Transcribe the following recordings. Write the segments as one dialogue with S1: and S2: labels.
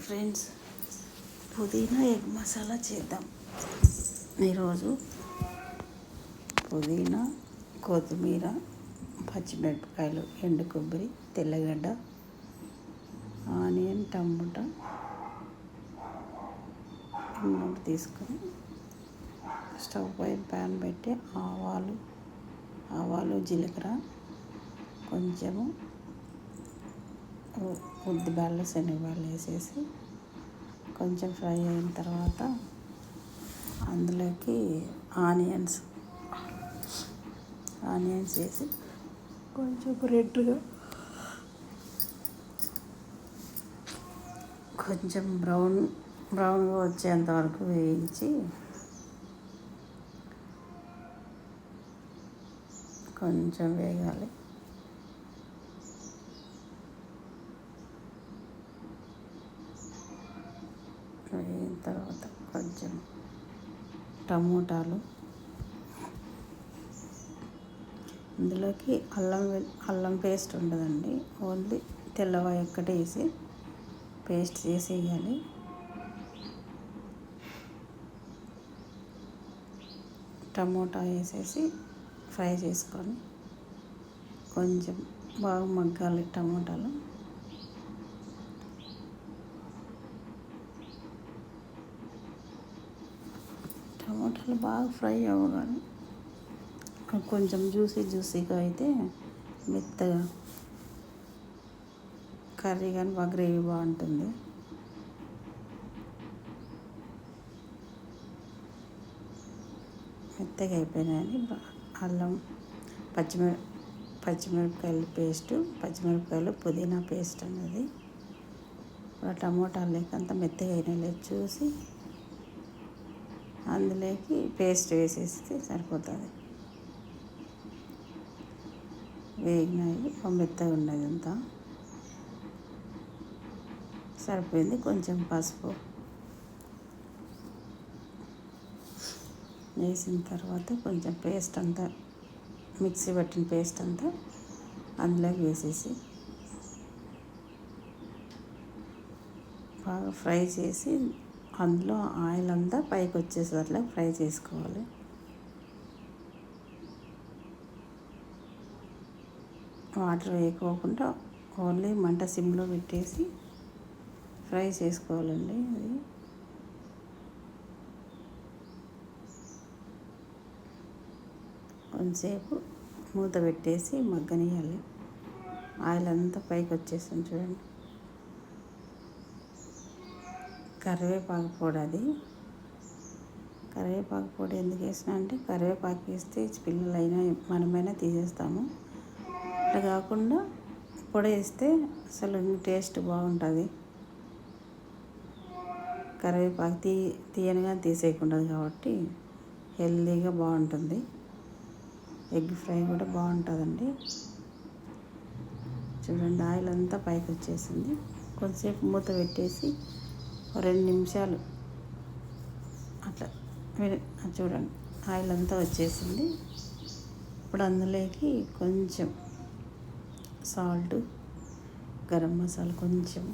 S1: Friends, పుదీనా egg masala చేద్దాం. ఈరోజు పుదీనా, కొత్తిమీర, పచ్చిమిరపకాయలు, ఎండు కొబ్బరి, తెల్లగడ్డ, ఆనియన్, టమాటా తీసుకొని స్టవ్ పై ప్యాన్ పెట్టి ఆవాలు, జీలకర్ర, కొంచెము ఉద్దిబ్యాళ్ళు, శనగబ్యాళ్ళు వేసేసి కొంచెం ఫ్రై అయిన తర్వాత అందులోకి ఆనియన్స్ వేసి కొంచెం రెడ్గా కొంచెం బ్రౌన్గా వచ్చేంత వరకు వేయించి కొంచెం వేగాలి. వేగిన తర్వాత కొంచెం టమోటాలు, ఇందులోకి అల్లం పేస్ట్ ఉండదండి, ఓన్లీ తెల్లవాయి ఒక్కటే వేసి పేస్ట్ చేసి వేయాలి. టమోటా వేసేసి ఫ్రై చేసుకొని కొంచెం బాగా మగ్గాలి. టమోటాలు బాగా ఫ్రై అవ్వగానే కొంచెం జ్యూసీగా అయితే మెత్తగా కర్రీ కానీ బాగా గ్రేవీ బాగుంటుంది. మెత్తగా అయిపోయినాయని అల్లం, పచ్చిమిరపకాయలు పేస్టు, పుదీనా పేస్ట్ అనేది టమోటాలు లేక అంత మెత్తగా అయినా చూసి అందులోకి పేస్ట్ వేసేస్తే సరిపోతుంది. వేగినాయి, మెత్తగా ఉన్నది అంతా సరిపోయింది. కొంచెం పసుపు వేసిన తర్వాత కొంచెం పేస్ట్ అంతా మిక్సీ పట్టిన పేస్ట్ అంతా అందులోకి వేసేసి బాగా ఫ్రై చేసి అందులో ఆయిల్ అంతా పైకి వచ్చేసరిలా ఫ్రై చేసుకోవాలి. వాటర్ వేయకోకుండా ఓన్లీ మంట సిమ్లో పెట్టేసి ఫ్రై చేసుకోవాలండి. అది కొంచెంసేపు మూత పెట్టేసి మగ్గనియాలి. ఆయిల్ అంతా పైకి వచ్చేసింది చూడండి. కరివేపాకు పొడి ఎందుకు వేసినా అంటే కరివేపాకు వేస్తే పిల్లలైనా మనమైనా తీసేస్తాము. అట్లా కాకుండా పొడి వేస్తే అసలు టేస్ట్ బాగుంటుంది. కరివేపాకు తీయనగా తీసేయకుండా కాబట్టి హెల్తీగా బాగుంటుంది. ఎగ్ ఫ్రై కూడా బాగుంటుందండి. చూడండి, ఆయిల్ అంతా పైకి వచ్చేసింది. కొంచెంసేపు మూత పెట్టేసి 2 నిమిషాలు అట్లా చూడండి, ఆయిల్ అంతా వచ్చేసింది. ఇప్పుడు అందులోకి కొంచెం సాల్ట్, గరం మసాలా కొంచెం,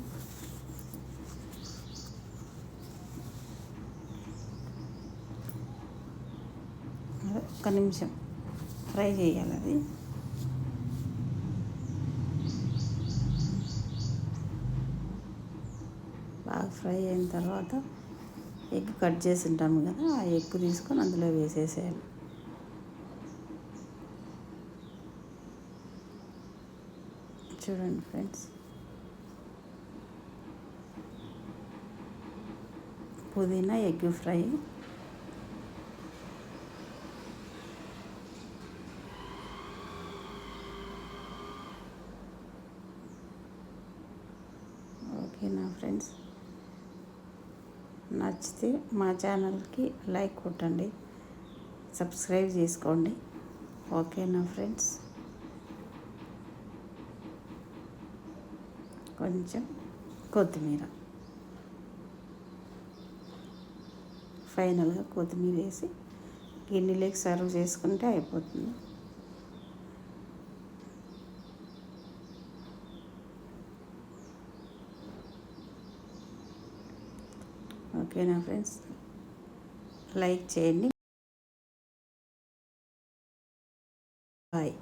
S1: ఒక్క నిమిషం ఫ్రై చేయాలి. అది బాగా ఫ్రై అయిన తర్వాత ఎగ్ కట్ చేసి ఉంటాము కదా, ఆ ఎగ్ తీసుకొని అందులో వేసేసేయాలి. చూడండి ఫ్రెండ్స్, పుదీనా ఎగ్ ఫ్రై ఓకేనా ఫ్రెండ్స్? నచ్చితే మా ఛానల్కి లైక్ కొట్టండి, సబ్స్క్రైబ్ చేసుకోండి. ఓకేనా ఫ్రెండ్స్? కొంచెం కొత్తిమీర, ఫైనల్గా కొత్తిమీర వేసి గిన్నెలోకి సర్వ్ చేసుకుంటే అయిపోతుంది. ఓకేనా ఫ్రెండ్స్, లైక్ చేయండి. బాయ్.